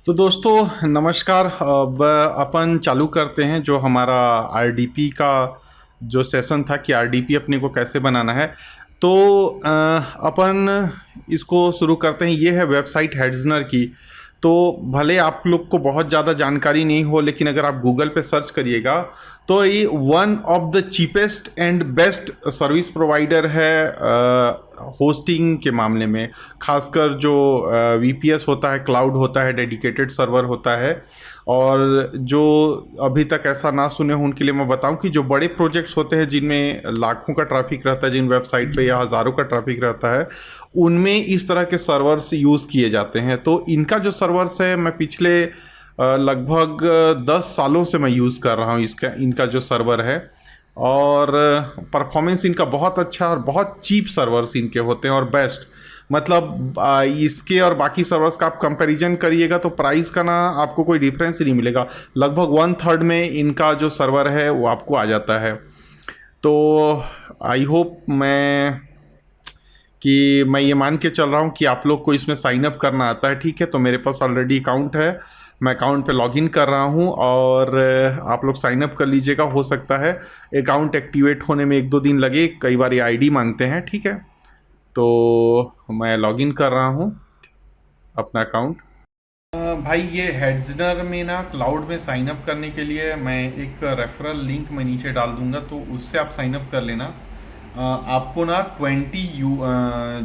तो दोस्तों नमस्कार। अब अपन चालू करते हैं जो हमारा आरडीपी का जो सेशन था कि आरडीपी अपने को कैसे बनाना है। तो अपन इसको शुरू करते हैं। ये है वेबसाइट हेड्जनर की। तो भले आप लोग को बहुत ज़्यादा जानकारी नहीं हो, लेकिन अगर आप गूगल पे सर्च करिएगा तो ये one of the cheapest and best service provider है होस्टिंग के मामले में। खासकर जो वीपीएस होता है, क्लाउड होता है, डेडिकेटेड सर्वर होता है। और जो अभी तक ऐसा ना सुने हो उनके लिए मैं बताऊं कि जो बड़े प्रोजेक्ट्स होते हैं जिनमें लाखों का ट्रैफिक रहता है, जिन वेबसाइट पे या हज़ारों का ट्रैफिक रहता है, उनमें इस तरह के सर्वर्स यूज़ किए जाते हैं। तो इनका जो सर्वर्स है, मैं पिछले लगभग 10 सालों से मैं यूज़ कर रहा हूँ इनका जो सर्वर है। और परफॉर्मेंस इनका बहुत अच्छा और बहुत चीप सर्वर्स इनके होते हैं और बेस्ट। मतलब इसके और बाकी सर्वर्स का आप कंपैरिजन करिएगा तो प्राइस का ना आपको कोई डिफरेंस ही नहीं मिलेगा। लगभग 1/3 में इनका जो सर्वर है वो आपको आ जाता है। तो आई होप मैं ये मान के चल रहा हूँ कि आप लोग को इसमें साइन अप करना आता है। ठीक है, तो मेरे पास ऑलरेडी अकाउंट है, मैं अकाउंट पे लॉगिन कर रहा हूँ और आप लोग साइन अप कर लीजिएगा। हो सकता है अकाउंट एक्टिवेट होने में 1-2 दिन लगे, कई बार ये आईडी मांगते हैं। ठीक है, तो मैं लॉगिन कर रहा हूँ अपना अकाउंट। भाई ये हेड्जनर में ना क्लाउड में साइन अप करने के लिए मैं एक रेफरल लिंक मैं नीचे डाल दूंगा, तो उससे आप साइन अप कर लेना। आपको ना 20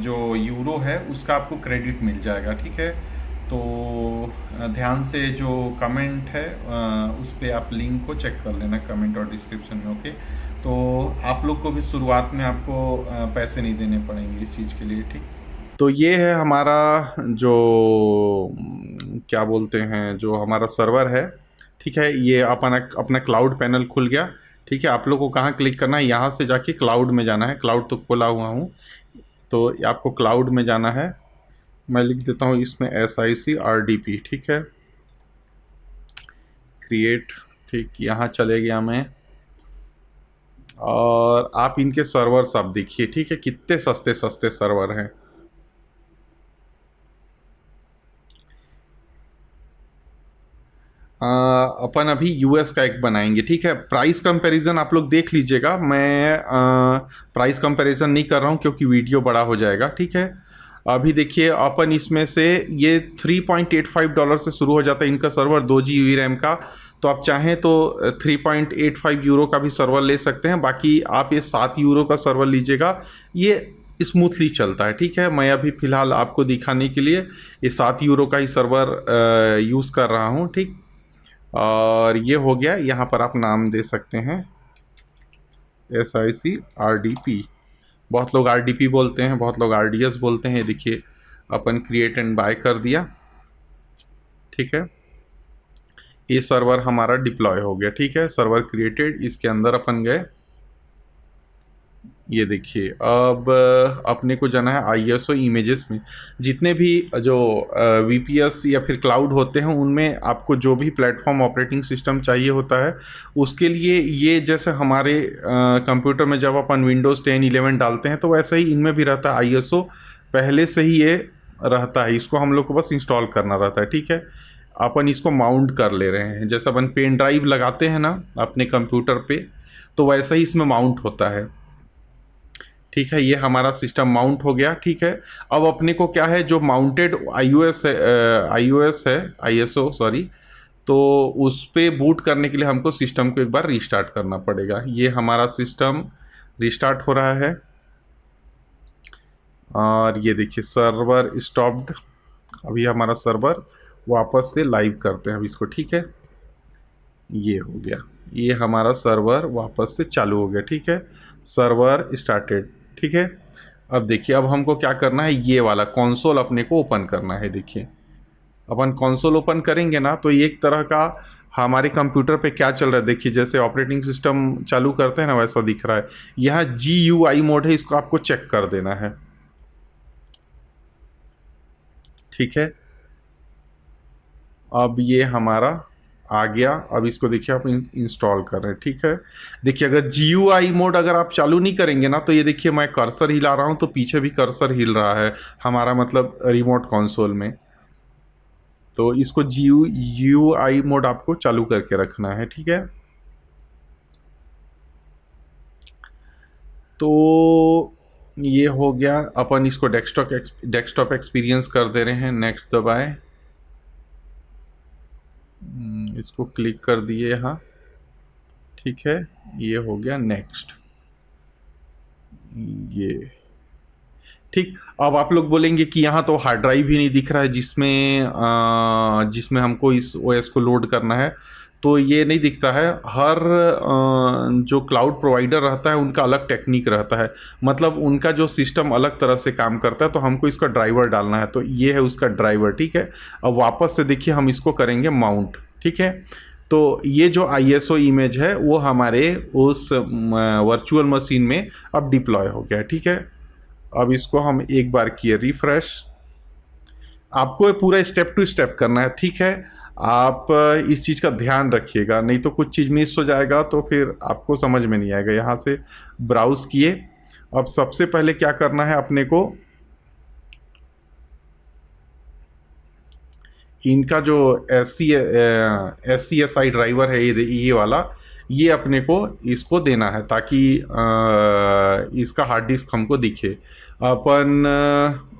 जो यूरो है उसका आपको क्रेडिट मिल जाएगा। ठीक है, तो ध्यान से जो कमेंट है उस पर आप लिंक को चेक कर लेना, कमेंट और डिस्क्रिप्शन में। ओके, तो आप लोग को भी शुरुआत में आपको पैसे नहीं देने पड़ेंगे इस चीज़ के लिए। ठीक, तो ये है हमारा जो क्या बोलते हैं, जो हमारा सर्वर है। ठीक है, ये अपना अपना क्लाउड पैनल खुल गया। ठीक है, आप लोग को कहाँ क्लिक करना है, यहाँ से जाके क्लाउड में जाना है। क्लाउड तो खोला हुआ हूँ, तो आपको क्लाउड में जाना है। मैं लिख देता हूँ इसमें SIC RDP। ठीक है, क्रिएट। ठीक, यहाँ चले गया मैं। और आप इनके सर्वर्स आप देखिए। ठीक है, कितने सस्ते सस्ते सर्वर हैं। अपन अभी यूएस का एक बनाएंगे। ठीक है, प्राइस कंपैरिजन आप लोग देख लीजिएगा। मैं प्राइस कंपैरिजन नहीं कर रहा हूँ क्योंकि वीडियो बड़ा हो जाएगा। ठीक है, अभी देखिए अपन इसमें से ये $3.85 से शुरू हो जाता है इनका सर्वर, 2 GB रैम का। तो आप चाहें तो 3.85 यूरो का भी सर्वर ले सकते हैं। बाकी आप ये 7 यूरो का सर्वर लीजिएगा, ये स्मूथली चलता है। ठीक है, मैं अभी फ़िलहाल आपको दिखाने के लिए ये 7 यूरो का ही सर्वर यूज़ कर रहा हूँ। ठीक, और ये हो गया। यहाँ पर आप नाम दे सकते हैं SIC RDP। बहुत लोग RDP बोलते हैं, बहुत लोग RDS बोलते हैं। देखिए अपन क्रिएट एंड बाय कर दिया। ठीक है, ये सर्वर हमारा डिप्लॉय हो गया। ठीक है, सर्वर क्रिएटेड, इसके अंदर अपन गए। ये देखिए अब अपने को जाना है ISO इमेजेस में। जितने भी जो VPS या फिर क्लाउड होते हैं उनमें आपको जो भी प्लेटफॉर्म ऑपरेटिंग सिस्टम चाहिए होता है, उसके लिए ये जैसे हमारे कंप्यूटर में जब अपन Windows 10 11 डालते हैं, तो वैसे ही इनमें भी रहता है ISO। पहले से ही ये रहता है, इसको हम लोग को बस इंस्टॉल करना रहता है। ठीक है, अपन इसको माउंट कर ले रहे हैं। जैसे अपन पेन ड्राइव लगाते हैं ना अपने कंप्यूटर पे, तो वैसा ही इसमें माउंट होता है। ठीक है, ये हमारा सिस्टम माउंट हो गया। ठीक है, अब अपने को क्या है, जो माउंटेड iOS है ISO सॉरी, तो उस पे बूट करने के लिए हमको सिस्टम को एक बार रीस्टार्ट करना पड़ेगा। ये हमारा सिस्टम रीस्टार्ट हो रहा है और ये देखिए सर्वर स्टॉप्ड। अभी हमारा सर्वर वापस से लाइव करते हैं अब इसको। ठीक है, ये हो गया, ये हमारा सर्वर वापस से चालू हो गया। ठीक है, सर्वर स्टार्टेड। ठीक है, अब देखिए अब हमको क्या करना है, ये वाला कंसोल अपने को ओपन करना है। देखिए अपन कंसोल ओपन करेंगे ना, तो ये एक तरह का हमारे कंप्यूटर पे क्या चल रहा है देखिए, जैसे ऑपरेटिंग सिस्टम चालू करते हैं ना वैसा दिख रहा है। यहाँ GUI मोड है, इसको आपको चेक कर देना है। ठीक है, अब ये हमारा आ गया। अब इसको देखिए आप इंस्टॉल कर रहे हैं। ठीक है, देखिए अगर GUI मोड अगर आप चालू नहीं करेंगे ना, तो ये देखिए मैं कर्सर हिला रहा हूँ तो पीछे भी कर्सर हिल रहा है हमारा, मतलब रिमोट कंसोल में। तो इसको GUI मोड आपको चालू करके रखना है, ठीक है। तो ये हो गया, अपन इसको डेस्कटॉप एक्सपीरियंस कर दे रहे हैं, नेक्स्ट दबाएं, इसको क्लिक कर दिए यहाँ, ठीक है, ये हो गया नेक्स्ट, ये ठीक। अब आप लोग बोलेंगे कि यहाँ तो हार्ड ड्राइव ही नहीं दिख रहा है जिसमें हमको इस OS को लोड करना है। तो ये नहीं दिखता है, हर जो क्लाउड प्रोवाइडर रहता है उनका अलग टेक्निक रहता है, मतलब उनका जो सिस्टम अलग तरह से काम करता है। तो हमको इसका ड्राइवर डालना है, तो ये है उसका ड्राइवर, ठीक है। अब वापस से देखिए हम इसको करेंगे माउंट, ठीक है। तो ये जो ISO इमेज है वो हमारे उस वर्चुअल मशीन में अब डिप्लॉय हो गया, ठीक है। अब इसको हम एक बार किए रिफ्रेश, आपको पूरा स्टेप टू स्टेप करना है, ठीक है। आप इस चीज़ का ध्यान रखिएगा, नहीं तो कुछ चीज़ मिस हो जाएगा तो फिर आपको समझ में नहीं आएगा। यहाँ से ब्राउज़ किए, अब सबसे पहले क्या करना है अपने को, इनका जो SCSI ड्राइवर है ये वाला, ये अपने को इसको देना है ताकि इसका हार्ड डिस्क हमको दिखे। अपन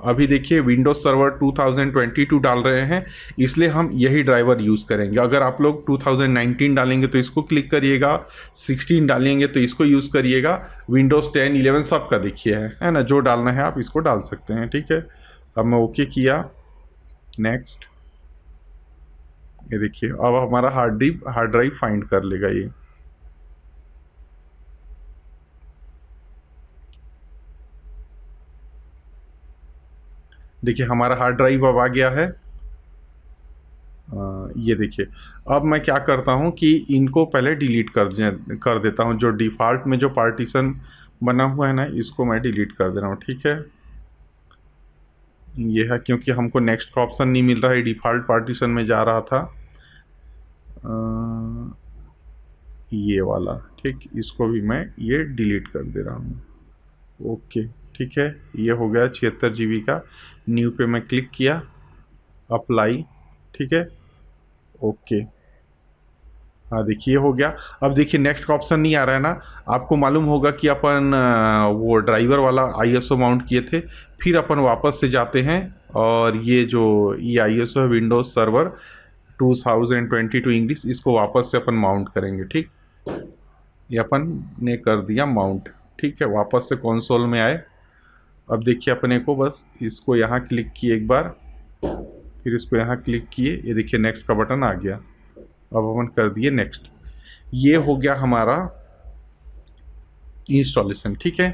अभी देखिए विंडोज सर्वर 2022 डाल रहे हैं, इसलिए हम यही ड्राइवर यूज़ करेंगे। अगर आप लोग 2019 डालेंगे तो इसको क्लिक करिएगा, 16 डालेंगे तो इसको यूज़ करिएगा, विंडोज़ 10, 11 सब का देखिए है ना, जो डालना है आप इसको डाल सकते हैं, ठीक है। अब मैं ओके किया, नेक्स्ट, ये देखिए अब हमारा हार्ड ड्राइव फाइंड कर लेगा ये। देखिए हमारा हार्ड ड्राइव अब आ गया है। ये देखिए, अब मैं क्या करता हूँ कि इनको पहले डिलीट कर देता हूँ। जो डिफ़ॉल्ट में जो पार्टीशन बना हुआ है ना, इसको मैं डिलीट कर दे रहा हूँ, ठीक है। ये है क्योंकि हमको नेक्स्ट का ऑप्शन नहीं मिल रहा है, डिफ़ॉल्ट पार्टीशन में जा रहा था ये वाला, ठीक। इसको भी मैं ये डिलीट कर दे रहा हूँ, ओके, ठीक है। ये हो गया 76 GB का। न्यू पे मैं क्लिक किया, अप्लाई, ठीक है, ओके। हाँ देखिए हो गया। अब देखिए नेक्स्ट का ऑप्शन नहीं आ रहा है ना, आपको मालूम होगा कि अपन वो ड्राइवर वाला ISO माउंट किए थे, फिर अपन वापस से जाते हैं और ये जो ISO है विंडोज सर्वर 2022 इंग्लिश, इसको वापस से अपन माउंट करेंगे, ठीक। ये अपन ने कर दिया माउंट, ठीक है। वापस से कंसोल में आए, अब देखिए अपने को बस इसको यहाँ क्लिक किए एक बार, फिर इसको यहाँ क्लिक किए, ये देखिए नेक्स्ट का बटन आ गया। अब अपन कर दिए नेक्स्ट, ये हो गया हमारा इंस्टॉलेशन, ठीक है।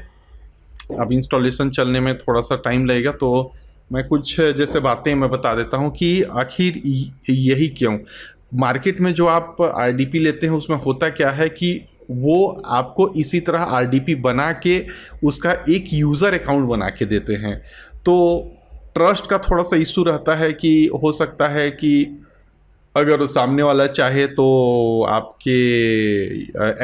अब इंस्टॉलेशन चलने में थोड़ा सा टाइम लगेगा, तो मैं कुछ जैसे बातें मैं बता देता हूँ कि आखिर यही क्यों। मार्केट में जो आप RDP लेते हैं उसमें होता क्या है कि वो आपको इसी तरह RDP बना के उसका एक यूज़र अकाउंट बना के देते हैं। तो ट्रस्ट का थोड़ा सा इशू रहता है कि हो सकता है कि अगर सामने वाला चाहे तो आपके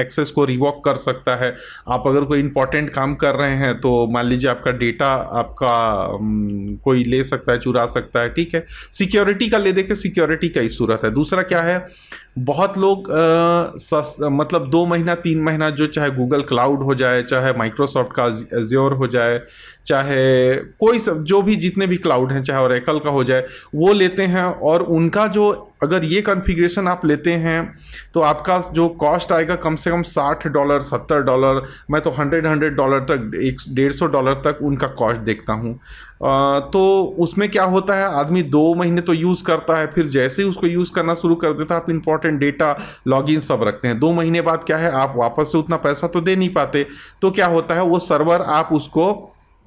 एक्सेस को रिवॉक कर सकता है। आप अगर कोई इंपॉर्टेंट काम कर रहे हैं तो मान लीजिए आपका डेटा आपका कोई ले सकता है, चुरा सकता है, ठीक है। सिक्योरिटी का ले दे के सिक्योरिटी का इशू रहता है। दूसरा क्या है, बहुत लोग मतलब 2 महीना 3 महीना जो चाहे गूगल क्लाउड हो जाए, चाहे माइक्रोसॉफ्ट का एज्योर हो जाए, चाहे कोई सब जो भी जितने भी क्लाउड हैं, चाहे ओरेकल का हो जाए, वो लेते हैं। और उनका जो अगर ये कॉन्फ़िगरेशन आप लेते हैं तो आपका जो कॉस्ट आएगा कम से कम $60, $70, मैं तो $100 तक, $150 तक उनका कॉस्ट देखता हूँ। तो उसमें क्या होता है, आदमी 2 महीने तो यूज़ करता है, फिर जैसे ही उसको यूज़ करना शुरू कर देता है, आप इंपॉर्टेंट डेटा लॉगिन सब रखते हैं, 2 महीने बाद क्या है, आप वापस से उतना पैसा तो दे नहीं पाते। तो क्या होता है, वो सर्वर आप उसको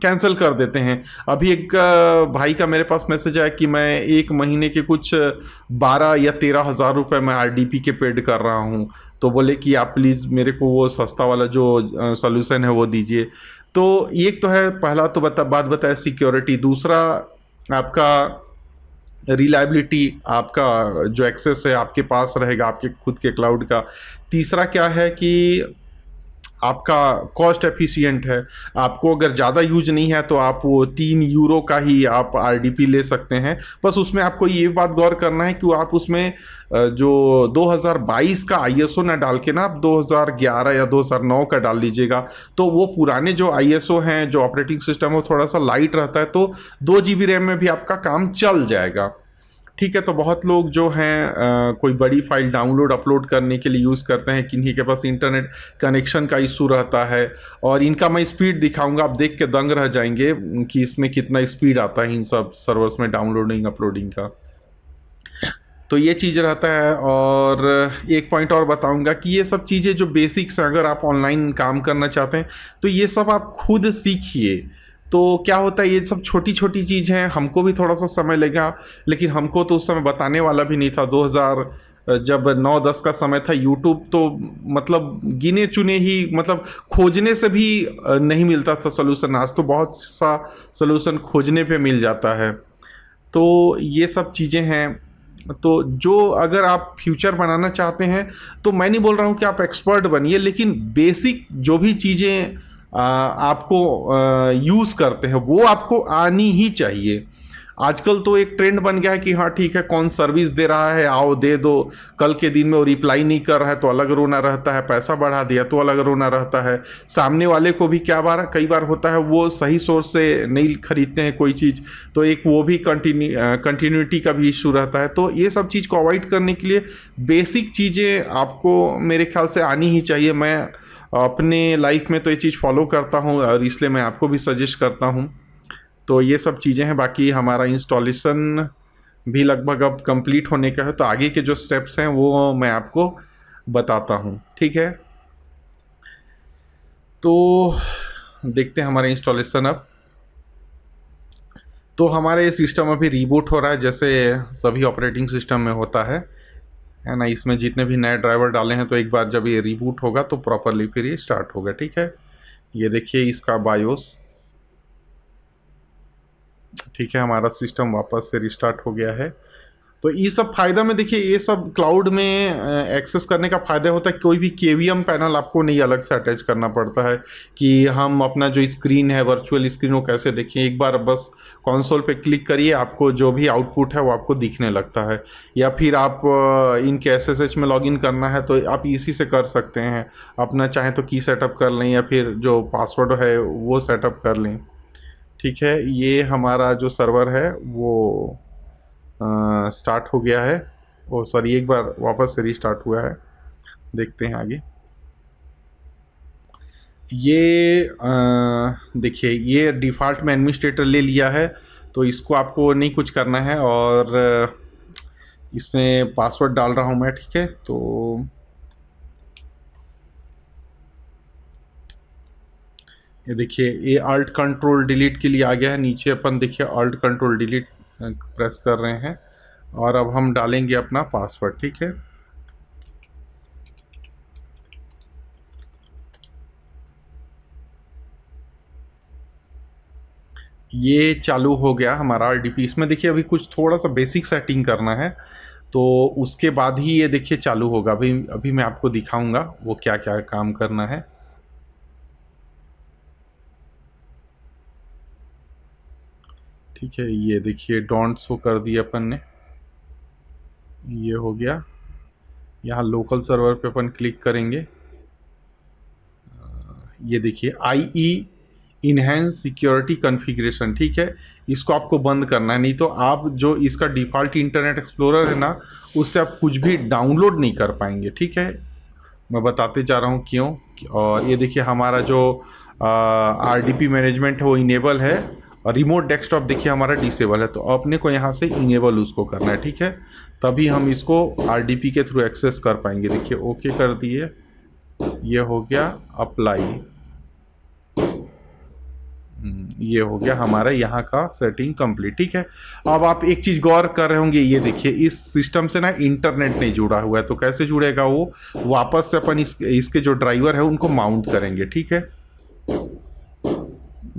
कैंसिल कर देते हैं। अभी एक भाई का मेरे पास मैसेज आया कि मैं 1 महीने के कुछ 12 या 13 हज़ार रुपये मैं RDP के पेड कर रहा हूँ, तो बोले कि आप प्लीज़ मेरे को वो सस्ता वाला जो सॉल्यूशन है वो दीजिए। तो एक तो है, पहला तो बात बताया सिक्योरिटी, दूसरा आपका रिलायबिलिटी, आपका जो एक्सेस है आपके पास रहेगा आपके खुद के क्लाउड का। तीसरा क्या है कि आपका कॉस्ट एफिशिएंट है। आपको अगर ज़्यादा यूज नहीं है तो आप वो 3 यूरो का ही आप आरडीपी ले सकते हैं। बस उसमें आपको ये बात गौर करना है कि आप उसमें जो 2022 का आईएसओ ना डाल के ना आप 2011 या 2009 का डाल लीजिएगा। तो वो पुराने जो आईएसओ हैं, जो ऑपरेटिंग सिस्टम है, वो थोड़ा सा लाइट रहता है, तो 2 GB रैम में भी आपका काम चल जाएगा। ठीक है। तो बहुत लोग जो हैं कोई बड़ी फाइल डाउनलोड अपलोड करने के लिए यूज़ करते हैं, किन्हीं के पास इंटरनेट कनेक्शन का इशू रहता है, और इनका मैं स्पीड दिखाऊंगा, आप देख के दंग रह जाएंगे कि इसमें कितना स्पीड आता है इन सब सर्वर्स में डाउनलोडिंग अपलोडिंग का। तो ये चीज़ रहता है। और एक पॉइंट और बताऊंगा कि ये सब चीज़ें जो बेसिक्स हैं, अगर आप ऑनलाइन काम करना चाहते हैं तो ये सब आप खुद सीखिए। तो क्या होता है, ये सब छोटी छोटी चीज़ हैं, हमको भी थोड़ा सा समय लगा, लेकिन हमको तो उस समय बताने वाला भी नहीं था। 2000 जब 9-10 का समय था, यूट्यूब तो मतलब गिने चुने ही, मतलब खोजने से भी नहीं मिलता था सोल्यूशन। आज तो बहुत सा सोल्यूशन खोजने पे मिल जाता है। तो ये सब चीज़ें हैं। तो जो अगर आप फ्यूचर बनाना चाहते हैं तो मैं नहीं बोल रहा हूँ कि आप एक्सपर्ट बनिए, लेकिन बेसिक जो भी चीज़ें आपको यूज़ करते हैं वो आपको आनी ही चाहिए। आजकल तो एक ट्रेंड बन गया है कि हाँ ठीक है, कौन सर्विस दे रहा है, आओ दे दो। कल के दिन में वो रिप्लाई नहीं कर रहा है तो अलग रोना रहता है, पैसा बढ़ा दिया तो अलग रोना रहता है। सामने वाले को भी कई बार होता है वो सही सोर्स से नहीं खरीदते हैं कोई चीज़, तो एक वो भी कंटिन्यूटी का भी इशू रहता है। तो ये सब चीज़ को अवॉइड करने के लिए बेसिक चीज़ें आपको मेरे ख्याल से आनी ही चाहिए। मैं अपने लाइफ में तो ये चीज़ फॉलो करता हूँ और इसलिए मैं आपको भी सजेस्ट करता हूँ। तो ये सब चीज़ें हैं। बाकी हमारा इंस्टॉलेशन भी लगभग अब कंप्लीट होने का है, तो आगे के जो स्टेप्स हैं वो मैं आपको बताता हूँ। ठीक है। तो देखते हैं हमारा इंस्टॉलेशन अब। तो हमारा ये सिस्टम अभी रीबूट हो रहा है, जैसे सभी ऑपरेटिंग सिस्टम में होता है ना। इसमें जितने भी नए ड्राइवर डाले हैं, तो एक बार जब ये रीबूट होगा तो प्रॉपरली फिर ये स्टार्ट होगा। ठीक है। ये देखिए इसका बायोस। ठीक है, हमारा सिस्टम वापस से रिस्टार्ट हो गया है। तो ये सब फ़ायदा में देखिए, ये सब क्लाउड में एक्सेस करने का फ़ायदा होता है। कोई भी केवीएम पैनल आपको नहीं अलग से अटैच करना पड़ता है कि हम अपना जो स्क्रीन है, वर्चुअल स्क्रीन, वो कैसे देखें। एक बार बस कंसोल पे क्लिक करिए, आपको जो भी आउटपुट है वो आपको दिखने लगता है। या फिर आप इनके एसएसएच में लॉगिन करना है तो आप इसी से कर सकते हैं। अपना चाहे तो की सेटअप कर लें या फिर जो पासवर्ड है वो सेटअप कर लें। ठीक है। ये हमारा जो सर्वर है वो स्टार्ट हो गया है। ओ सॉरी, एक बार वापस से रीस्टार्ट हुआ है। देखते हैं आगे। ये देखिए, ये डिफ़ॉल्ट में एडमिनिस्ट्रेटर ले लिया है, तो इसको आपको नहीं कुछ करना है। और इसमें पासवर्ड डाल रहा हूँ मैं। ठीक है। तो ये देखिए, ये अल्ट कंट्रोल डिलीट के लिए आ गया है। नीचे अपन देखिए अल्ट कंट्रोल डिलीट प्रेस कर रहे हैं, और अब हम डालेंगे अपना पासवर्ड। ठीक है। ये चालू हो गया हमारा आरडीपी। इसमें देखिए अभी कुछ थोड़ा सा बेसिक सेटिंग करना है, तो उसके बाद ही ये देखिए चालू होगा। अभी अभी मैं आपको दिखाऊंगा वो क्या क्या काम करना है। ठीक है। ये देखिए डोंट शो कर दिया अपन ने, ये हो गया। यहाँ लोकल सर्वर पे अपन क्लिक करेंगे। ये देखिए IE इनहेंस सिक्योरिटी कॉन्फ़िगरेशन। ठीक है। इसको आपको बंद करना है, नहीं तो आप जो इसका डिफ़ॉल्ट इंटरनेट एक्सप्लोरर है ना, उससे आप कुछ भी डाउनलोड नहीं कर पाएंगे। ठीक है। मैं बताते जा रहा हूँ क्यों। और ये देखिए हमारा जो RDP मैनेजमेंट है वो इनेबल है, और रिमोट डेस्कटॉप देखिए हमारा डिसेबल है। तो अपने को यहाँ से इनेबल उसको करना है। ठीक है। तभी हम इसको RDP के थ्रू एक्सेस कर पाएंगे। देखिए ओके कर दिए, ये हो गया अप्लाई। ये हो गया हमारा यहाँ का सेटिंग कंप्लीट। ठीक है। अब आप एक चीज़ गौर कर रहे होंगे, ये देखिए इस सिस्टम से ना इंटरनेट नहीं जुड़ा हुआ है, तो कैसे जुड़ेगा वो। वापस से अपन इसके जो ड्राइवर है उनको माउंट करेंगे। ठीक है।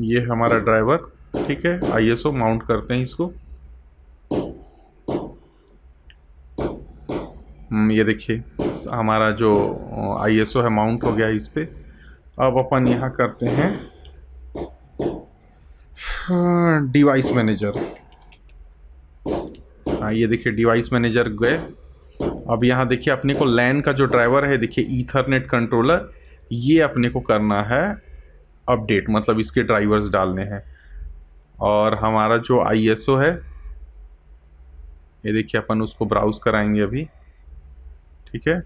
ये हमारा ड्राइवर। ठीक है। ISO माउंट करते हैं इसको। ये देखिए हमारा जो ISO है माउंट हो गया इस पर। अब अपन यहाँ करते हैं डिवाइस मैनेजर। हाँ, ये देखिए डिवाइस मैनेजर गए। अब यहाँ देखिए अपने को लैन का जो ड्राइवर है, देखिए ईथरनेट कंट्रोलर, ये अपने को करना है अपडेट, मतलब इसके ड्राइवर्स डालने हैं। और हमारा जो आईएसओ है, ये देखिए अपन उसको ब्राउज कराएंगे अभी, ठीक है।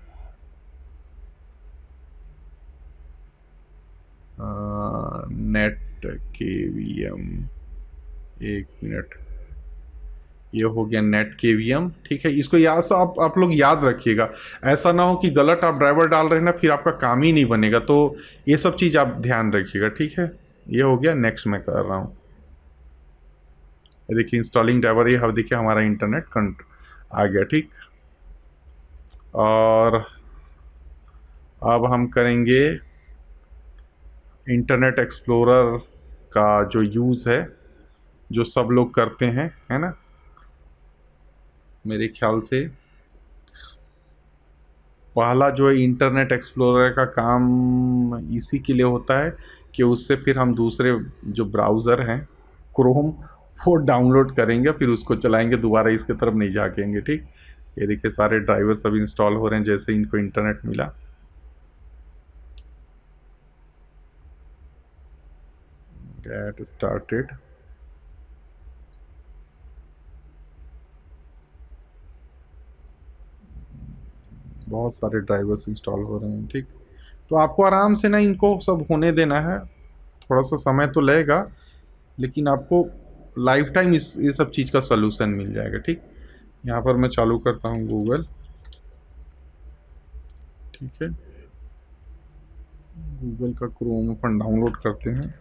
नेट केवीएम, एक मिनट, ये हो गया नेट केवीएम, ठीक है। इसको याद से आप लोग याद रखिएगा, ऐसा ना हो कि गलत आप ड्राइवर डाल रहे हैं ना, फिर आपका काम ही नहीं बनेगा। तो ये सब चीज़ आप ध्यान रखिएगा, ठीक है। ये हो गया, नेक्स्ट मैं कर रहा हूँ। ये देखिए इंस्टॉलिंग ड्राइवर, ये देखिए हमारा इंटरनेट कंट आ गया, ठीक। और अब हम करेंगे इंटरनेट एक्सप्लोरर का जो यूज़ है, जो सब लोग करते हैं, है ना। मेरे ख्याल से पहला जो है इंटरनेट एक्सप्लोरर का काम इसी के लिए होता है कि उससे फिर हम दूसरे जो ब्राउज़र हैं क्रोम, वो डाउनलोड करेंगे, फिर उसको चलाएंगे, दोबारा इसके तरफ नहीं झाँकेंगे, ठीक। ये देखिए सारे ड्राइवर सब इंस्टॉल हो रहे हैं जैसे इनको इंटरनेट मिला। Get started. बहुत सारे ड्राइवर्स इंस्टॉल हो रहे हैं, ठीक। तो आपको आराम से ना इनको सब होने देना है, थोड़ा सा समय तो लगेगा, लेकिन आपको लाइफ टाइम ये सब चीज़ का सलूशन मिल जाएगा, ठीक। यहाँ पर मैं चालू करता हूँ गूगल, ठीक है। गूगल का क्रोम अपन डाउनलोड करते हैं,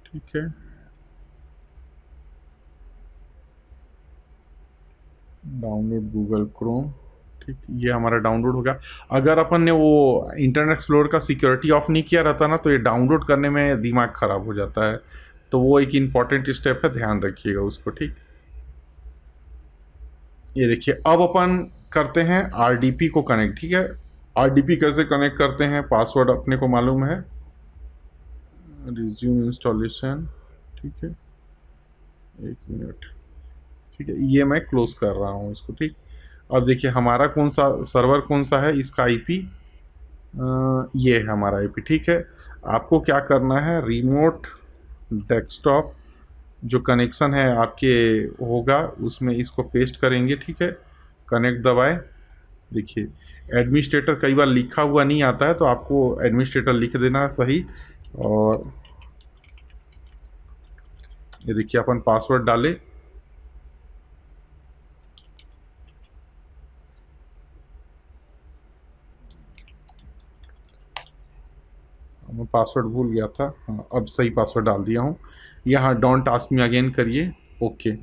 ठीक है। डाउनलोड गूगल क्रोम, ठीक। ये हमारा डाउनलोड हो गया। अगर अपन ने वो इंटरनेट एक्सप्लोरर का सिक्योरिटी ऑफ नहीं किया रहता ना, तो ये डाउनलोड करने में दिमाग ख़राब हो जाता है। तो वो एक इम्पॉर्टेंट स्टेप है, ध्यान रखिएगा उसको, ठीक। ये देखिए अब अपन करते हैं आरडीपी को कनेक्ट, ठीक है। आरडीपी कैसे कनेक्ट करते हैं, पासवर्ड अपने को मालूम है। रिज्यूम इंस्टॉलेशन, ठीक है, एक मिनट, ठीक है। ये मैं क्लोज कर रहा हूँ इसको, ठीक। अब देखिए हमारा कौन सा सर्वर कौन सा है, इसका आईपी ये है हमारा आईपी, ठीक है। आपको क्या करना है, रिमोट डेस्कटॉप जो कनेक्शन है आपके होगा उसमें इसको पेस्ट करेंगे, ठीक है। कनेक्ट दबाए। देखिए एडमिनिस्ट्रेटर कई बार लिखा हुआ नहीं आता है, तो आपको एडमिनिस्ट्रेटर लिख देना सही। और ये देखिए अपन पासवर्ड डाले, मैं पासवर्ड भूल गया था, हाँ अब सही पासवर्ड डाल दिया हूँ। यहाँ डोंट आस्क मी अगेन करिए, ओके।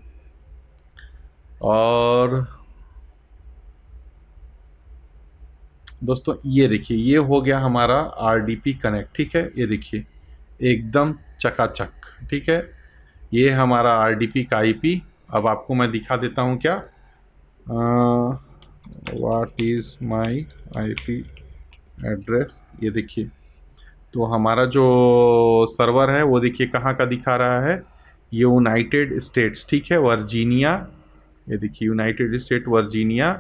और दोस्तों ये देखिए ये हो गया हमारा आरडीपी कनेक्ट, ठीक है। ये देखिए एकदम चकाचक, ठीक है। ये हमारा आरडीपी का आईपी। अब आपको मैं दिखा देता हूँ क्या, what is my IP address. ये देखिए तो हमारा जो सर्वर है वो देखिए कहाँ का दिखा रहा है, यूनाइटेड स्टेट्स, ठीक है, वर्जीनिया। ये देखिए United State Virginia,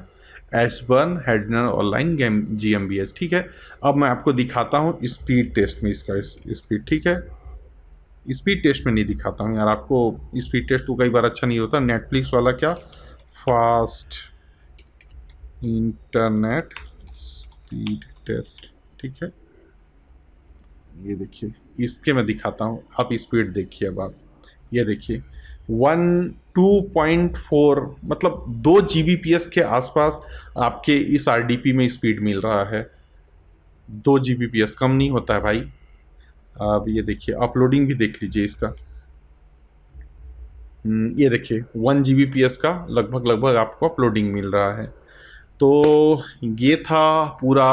Ashburn Hetzner online game GmbH, ठीक है। अब मैं आपको दिखाता हूँ स्पीड टेस्ट में इसका स्पीड, ठीक है। स्पीड टेस्ट में नहीं दिखाता हूँ यार आपको, स्पीड टेस्ट तो कई बार अच्छा नहीं होता। नेटफ्लिक्स वाला क्या, फास्ट इंटरनेट स्पीड टेस्ट, ठीक है। ये देखिए इसके मैं दिखाता हूँ, आप स्पीड देखिए। अब आप ये देखिए 2.4 मतलब 2 Gbps के आसपास आपके इस आरडीपी में स्पीड मिल रहा है। 2 Gbps कम नहीं होता है भाई। अब ये देखिए अपलोडिंग भी देख लीजिए इसका, ये देखिए 1 Gbps का लगभग आपको अपलोडिंग मिल रहा है। तो ये था पूरा